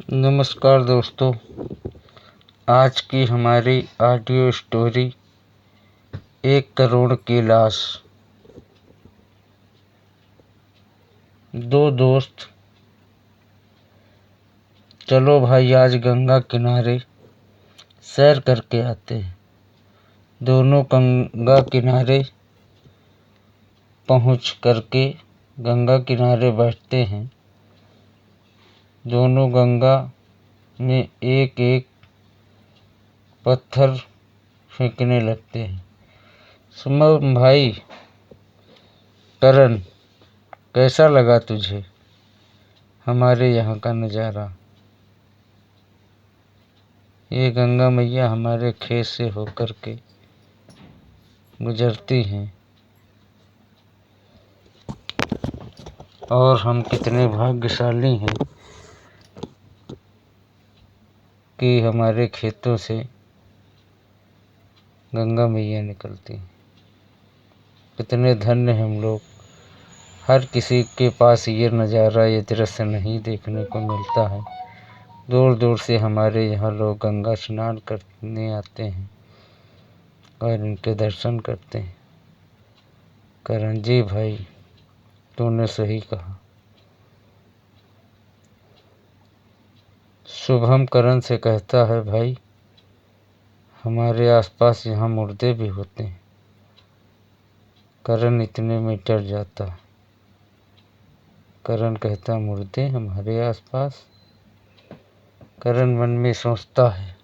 नमस्कार दोस्तों, आज की हमारी ऑडियो स्टोरी 1 करोड़ की लाश। दो दोस्त, चलो भाई आज गंगा किनारे सैर करके आते हैं। दोनों गंगा किनारे पहुंच करके गंगा किनारे बैठते हैं। दोनों गंगा में एक एक पत्थर फेंकने लगते हैं। सुमन भाई, करण, कैसा लगा तुझे हमारे यहाँ का नज़ारा? ये गंगा मैया हमारे खेत से होकर के गुजरती हैं और हम कितने भाग्यशाली हैं कि हमारे खेतों से गंगा मैया निकलती हैं। कितने धन्य हैं हम लोग। हर किसी के पास ये नज़ारा, ये दृश्य नहीं देखने को मिलता है। दूर दूर से हमारे यहाँ लोग गंगा स्नान करने आते हैं और इनके दर्शन करते हैं। करण जी भाई, तूने सही कहा। शुभम करण से कहता है, भाई हमारे आसपास यहाँ मुर्दे भी होते हैं। करण इतने में डर जाता है। करण कहता, मुर्दे हमारे आसपास? करण मन में सोचता है,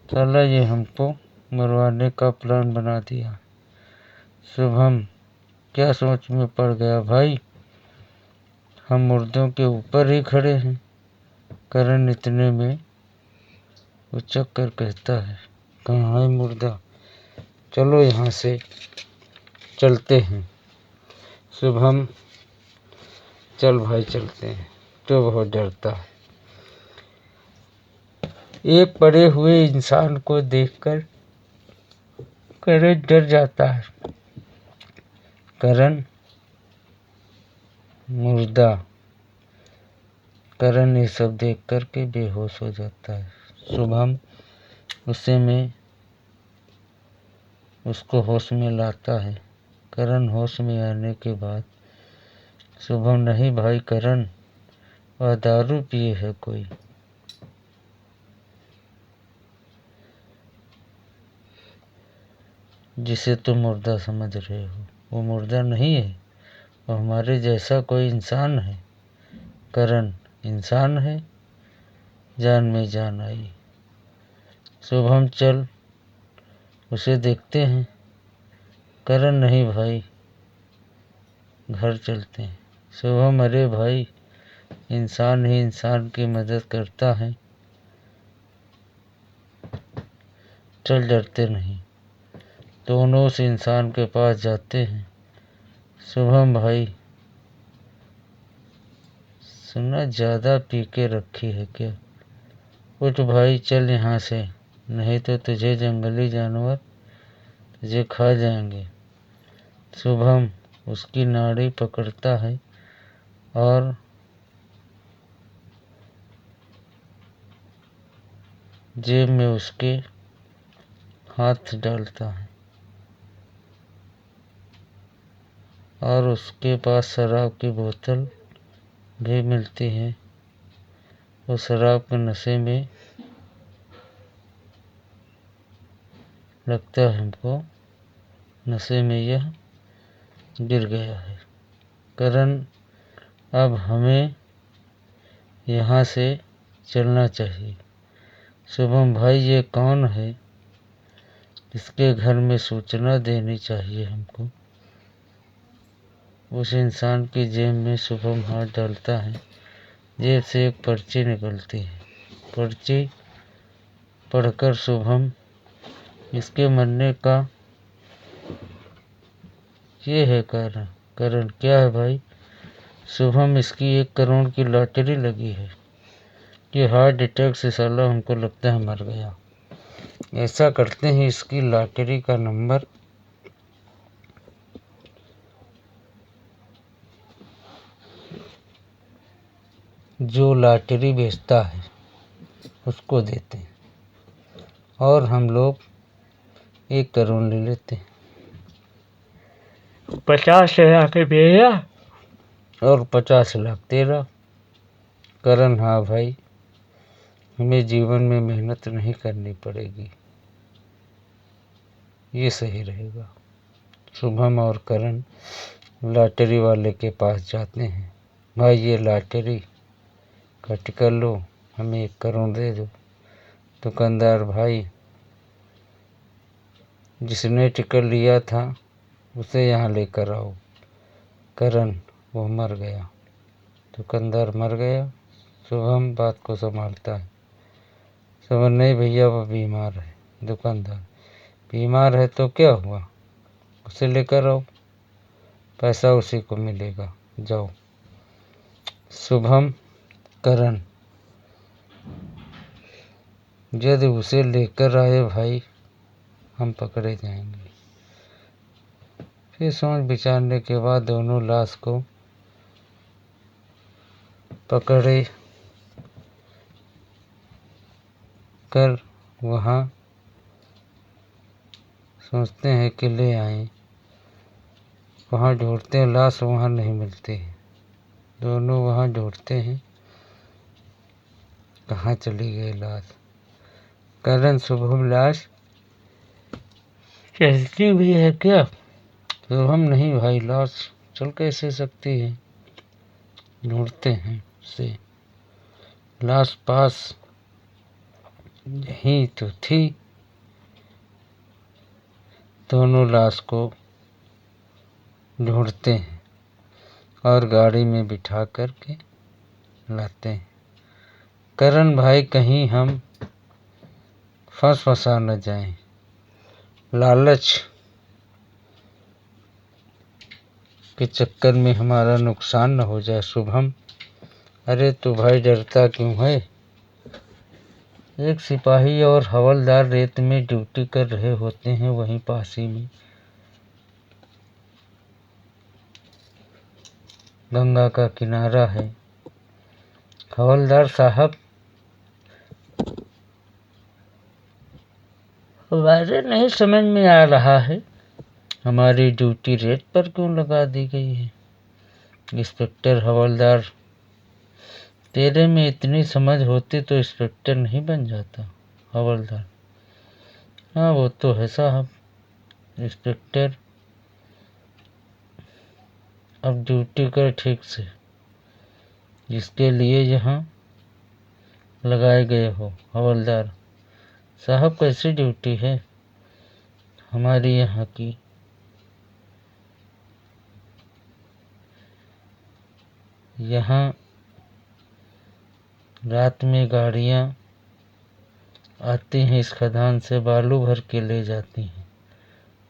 चला ये हमको मरवाने का प्लान बना दिया। शुभम क्या सोच में पड़ गया भाई, हम मुर्दों के ऊपर ही खड़े हैं। करण इतने में उचक कर कहता है, कहाँ है मुर्दा? चलो यहाँ से चलते हैं। शुभम, चल भाई चलते हैं। तो बहुत डरता है। एक पड़े हुए इंसान को देखकर करण डर जाता है। करण, मुर्दा। करण ये सब देख कर के बेहोश हो जाता है। शुभम उसे में उसको होश में लाता है। करण होश में आने के बाद, शुभम, नहीं भाई करण, वह दारू पिए है कोई। जिसे तुम मुर्दा समझ रहे हो, वो मुर्दा नहीं है, वो हमारे जैसा कोई इंसान है। करण, इंसान है? जान में जान आई। शुभम, चल उसे देखते हैं। करण, नहीं भाई, घर चलते हैं। शुभम, अरे भाई, इंसान ही इंसान की मदद करता है, चल डरते नहीं। दोनों उस इंसान के पास जाते हैं। शुभम भाई, सुना ज़्यादा पी के रखी है क्या? उठ भाई, चल यहाँ से, नहीं तो तुझे जंगली जानवर तुझे खा जाएंगे। शुभम उसकी नाड़ी पकड़ता है और जेब में उसके हाथ डालता है और उसके पास शराब की बोतल भी मिलती है। वो शराब के नशे में लगता है हमको, नशे में यह गिर गया है। करण, अब हमें यहाँ से चलना चाहिए। शुभम भाई, ये कौन है? इसके घर में सूचना देनी चाहिए हमको। उस इंसान की जेब में शुभम हाथ डालता है। जेब से एक पर्ची निकलती है। पर्ची पढ़कर शुभम, इसके मरने का ये है कारण। करण, क्या है भाई? शुभम, इसकी 1 करोड़ की लॉटरी लगी है। ये हार्ट अटैक से साला हमको लगता है मर गया। ऐसा करते हैं, इसकी लॉटरी का नंबर जो लॉटरी बेचता है उसको देते हैं और हम लोग 1 करोड़ ले लेते हैं। 50 लाख के भैया और 50 लाख तेरा। करण, हाँ भाई, हमें जीवन में मेहनत नहीं करनी पड़ेगी, ये सही रहेगा। शुभम और करण लॉटरी वाले के पास जाते हैं। भाई ये लॉटरी का टिकट लो, हमें 1 करोड़ दे दो। दुकानदार, भाई जिसने टिकट लिया था उसे यहाँ लेकर आओ। करण, वो मर गया। दुकानदार मर गया। शुभम बात को संभालता है। शुभम, नहीं भैया वो बीमार है। दुकानदार, बीमार है तो क्या हुआ, उसे लेकर आओ, पैसा उसी को मिलेगा, जाओ। शुभम, करण, यदि उसे लेकर आए भाई हम पकड़े जाएंगे। फिर सोच विचारने के बाद दोनों लाश को पकड़े कर वहाँ सोचते हैं कि ले आए। वहाँ ढूंढते हैं, लाश वहाँ नहीं मिलती है। दोनों वहाँ ढूंढते हैं, कहाँ चली गई लाश। करण, शुभम, लाश चलती भी है क्या? शुभम, नहीं भाई, लाश चल कैसे सकती है। ढूंढते हैं उसे, लाश पास यहीं तो थी। दोनों लाश को ढूंढते हैं और गाड़ी में बिठा करके लाते हैं। करण, भाई कहीं हम फंसा न जाएं, लालच के चक्कर में हमारा नुकसान न हो जाए। शुभम, अरे तो भाई डरता क्यों है? एक सिपाही और हवलदार रेत में ड्यूटी कर रहे होते हैं वहीं पास ही में। गंगा का किनारा है। हवलदार साहब, हमारे नहीं समझ में आ रहा है हमारी ड्यूटी रेत पर क्यों लगा दी गई है। इंस्पेक्टर, हवलदार, तेरे में इतनी समझ होती तो इंस्पेक्टर नहीं बन जाता। हवलदार, हाँ वो तो है साहब। इंस्पेक्टर, अब ड्यूटी कर ठीक से, जिसके लिए यहाँ लगाए गए हो। हवलदार साहब, कैसी ड्यूटी है हमारी यहाँ की? यहाँ रात में गाड़ियाँ आती हैं, इस खदान से बालू भर के ले जाती हैं,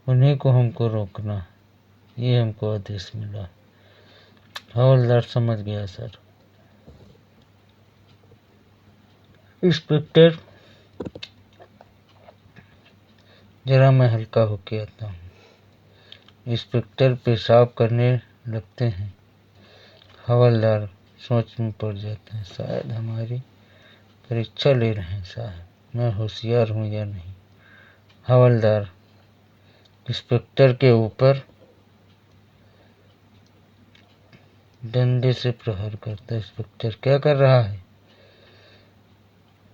उन्हीं को हमको रोकना है, ये हमको आदेश मिला। हवलदार, समझ गया सर। इंस्पेक्टर, जरा मैं हल्का होके आता हूँ। इंस्पेक्टर पेशाब करने लगते हैं। हवलदार सोच में पड़ जाते हैं, शायद हमारी परीक्षा ले रहे हैं साहब, मैं होशियार हूँ या नहीं। हवलदार इंस्पेक्टर के ऊपर डंडे से प्रहार करता है। इंस्पेक्टर, क्या कर रहा है?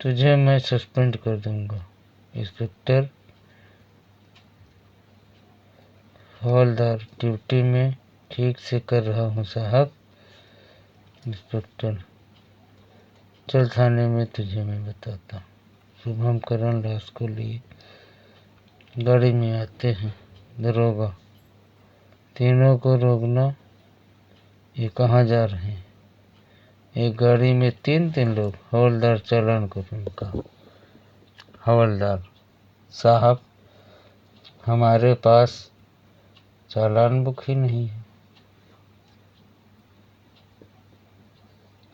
तुझे मैं सस्पेंड कर दूंगा। इंस्पेक्टर, हवलदार, ड्यूटी में ठीक से कर रहा हूँ साहब। इंस्पेक्टर, चल थाने में तुझे मैं बताता हूँ। शुभम, करण लाश को लिए गाड़ी में आते हैं। दरोगा, तीनों को रोकना, ये कहाँ जा रहे हैं? एक गाड़ी में 3-3 लोग। हवलदार, चालान करो उनका। हवलदार साहब, हमारे पास चालान बुक ही नहीं है।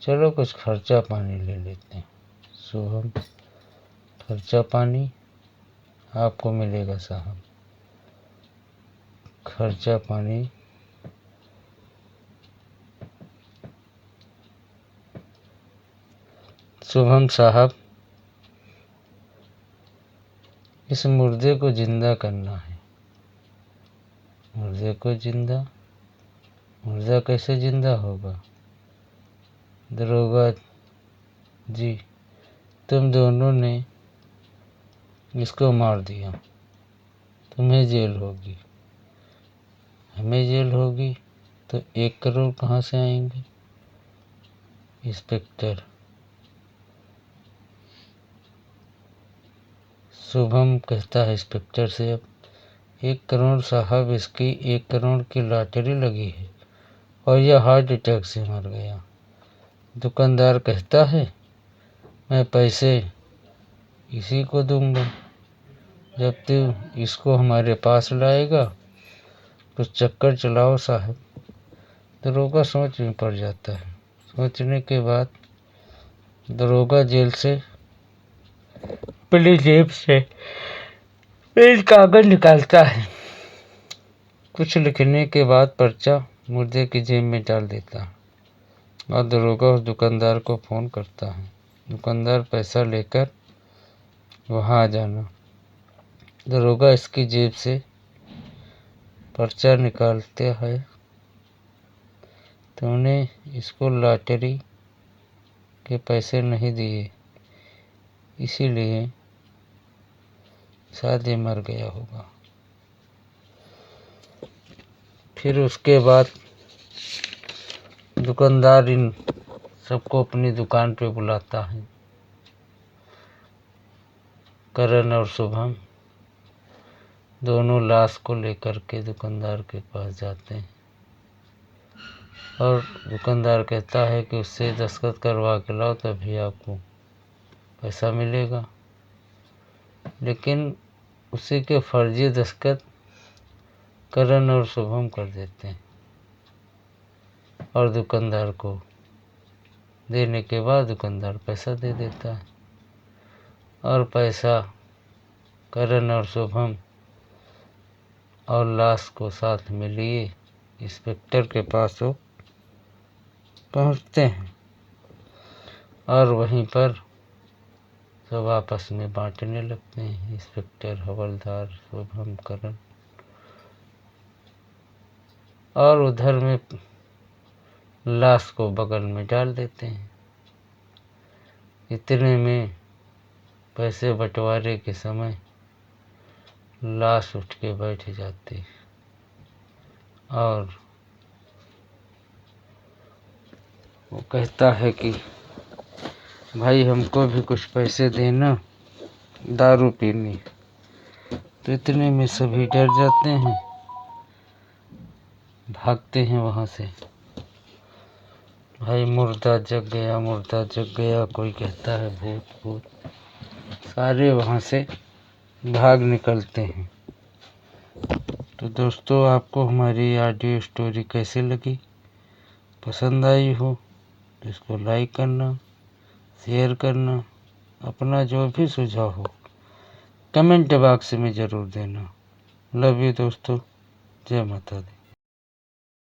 चलो कुछ खर्चा पानी ले लेते हैं। शुभम, खर्चा पानी आपको मिलेगा साहब। खर्चा पानी शुभम साहब, इस मुर्दे को जिंदा करना है। मुर्दे को जिंदा, मुर्दा कैसे जिंदा होगा? दरोगा जी, तुम दोनों ने इसको मार दिया, तुम्हें जेल होगी। हमें जेल होगी तो 1 करोड़ कहाँ से आएंगे? इंस्पेक्टर शुभम कहता है इंस्पेक्टर से, अब 1 करोड़ साहब, इसकी 1 करोड़ की लॉटरी लगी है और यह हार्ट अटैक से मर गया। दुकानदार कहता है, मैं पैसे इसी को दूंगा, जब तू इसको हमारे पास लाएगा। कुछ चक्कर चलाओ साहब। दरोगा सोच में पड़ जाता है। सोचने के बाद दरोगा जेल से अपनी जेब से एक कागज निकालता है। कुछ लिखने के बाद पर्चा मुर्दे की जेब में डाल देता है और दरोगा उस दुकानदार को फ़ोन करता है। दुकानदार, पैसा लेकर वहाँ आ जाना। दरोगा इसकी जेब से पर्चा निकालते है। तुमने इसको लॉटरी के पैसे नहीं दिए, इसीलिए शायद ये मर गया होगा। फिर उसके बाद दुकानदार इन सबको अपनी दुकान पे बुलाता है। करण और शुभम दोनों लाश को लेकर के दुकानदार के पास जाते हैं और दुकानदार कहता है कि उससे दस्तखत करवा के लाओ, तभी आपको पैसा मिलेगा। लेकिन उसी के फर्जी दस्तखत करण और शुभम कर देते हैं और दुकानदार को देने के बाद दुकानदार पैसा दे देता है और पैसा करण और शुभम और लाश को साथ में लिए इंस्पेक्टर के पास वो पहुंचते हैं और वहीं पर सब आपस में बांटने लगते हैं। इंस्पेक्टर, हवलदार, शुभम, करण, और उधर में लाश को बगल में डाल देते हैं। इतने में पैसे बंटवारे के समय लाश उठ के बैठ जाती और वो कहता है कि भाई हमको भी कुछ पैसे देना, दारू पीनी। तो इतने में सभी डर जाते हैं, भागते हैं वहाँ से। भाई मुर्दा जग गया, मुर्दा जग गया, कोई कहता है भूत भूत। सारे वहाँ से भाग निकलते हैं। तो दोस्तों, आपको हमारी ऑडियो स्टोरी कैसी लगी? पसंद आई हो तो इसको लाइक करना, शेयर करना, अपना जो भी सुझाव हो कमेंट बॉक्स में ज़रूर देना। लव यू दोस्तों, जय माता दी।